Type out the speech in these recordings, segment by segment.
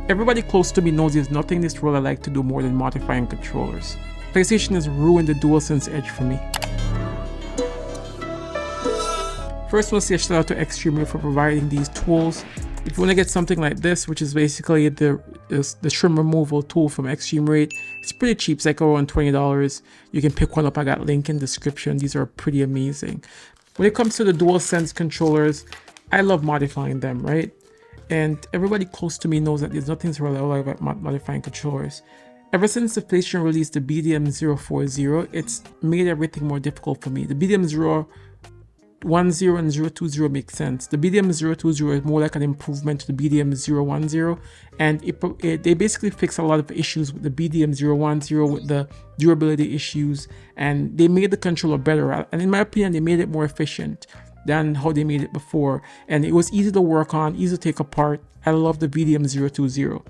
Everybody close to me knows there's nothing in this world I like to do more than modifying controllers. PlayStation has ruined the DualSense Edge for me. First, I want to say a shout out to Extreme for providing these tools. If you want to get something like this, which is basically the trim removal tool from Extreme Rate, it's pretty cheap. It's like around $20. You can pick one up. I got a link in the description. These are pretty amazing. When it comes to the DualSense controllers, I love modifying them, right? And everybody close to me knows that there's nothing to really about modifying controllers. Ever since the PlayStation released the BDM040, it's made everything more difficult for me. The BDM010 and 020 make sense. The BDM020 is more like an improvement to the BDM010, and they basically fix a lot of issues with the BDM010 with the durability issues, and they made the controller better. And in my opinion, they made it more efficient than how they made it before, and it was easy to work on, easy to take apart. I love the BDM020.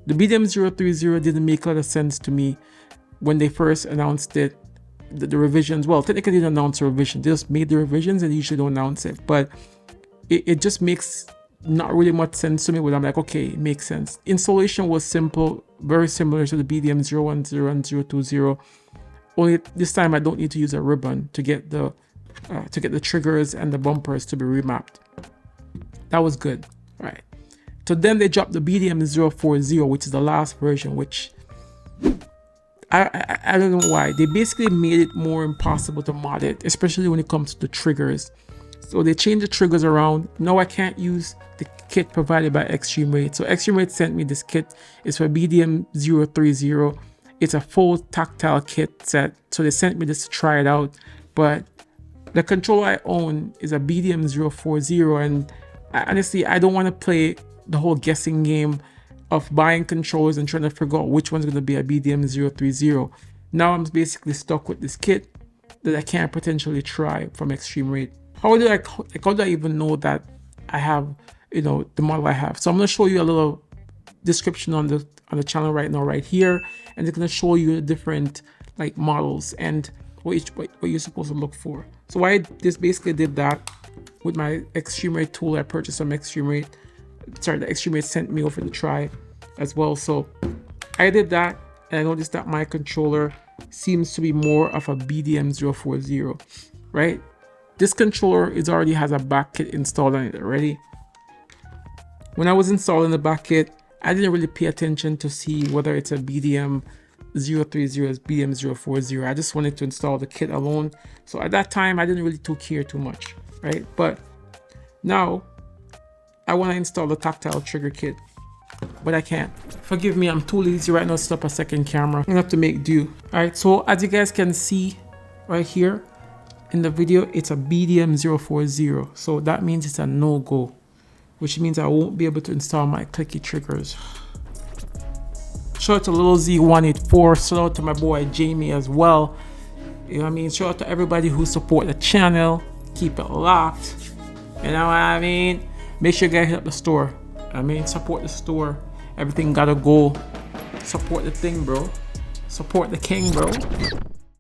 The BDM030 didn't make a lot of sense to me when they first announced it. The revisions, well, technically they didn't announce a revision, they just made the revisions and they usually don't announce it, but it just makes not really much sense to me. When I'm like, okay, it makes sense. Installation was simple, very similar to the BDM010 and 020, only this time I don't need to use a ribbon to get the triggers and the bumpers to be remapped. That was good. All right, so then they dropped the BDM040, which is the last version, which I don't know why. They basically made it more impossible to mod it, especially when it comes to the triggers. So they changed the triggers around. Now I can't use the kit provided by Extreme Rate. So Extreme Rate sent me this kit. It's for BDM030. It's a full tactile kit set. So they sent me this to try it out. But the controller I own is a BDM040, and honestly, I don't want to play the whole guessing game of buying controllers and trying to figure out which one's going to be a BDM030. Now I'm basically stuck with this kit that I can't potentially try from Extreme Rate. How do I even know that I have, the model I have? So I'm going to show you a little description on the channel right now, right here, and it's going to show you the different models and what you're supposed to look for. So I just basically did that with my Extreme Rate tool I purchased from Extreme Rate. Sorry, the Extreme Rate sent me over to try as well. So I did that, and I noticed that my controller seems to be more of a BDM040, right? This controller already has a back kit installed on it already. When I was installing the back kit, I didn't really pay attention to see whether it's a BDM030 or BDM040. I just wanted to install the kit alone. So at that time, I didn't really care too much, right? But now I want to install the tactile trigger kit, but I can't. Forgive me, I'm too lazy right now to set up a second camera. I'm gonna have to make do. All right, so as you guys can see right here in the video, it's a BDM040. So that means it's a no-go, which means I won't be able to install my clicky triggers. Shout out to Lil Z184. Shout out to my boy Jamie as well. You know what I mean? Shout out to everybody who support the channel. Keep it locked. You know what I mean? Make sure you guys hit up the store. Support the store. Everything gotta go. Support the thing, bro. Support the king, bro.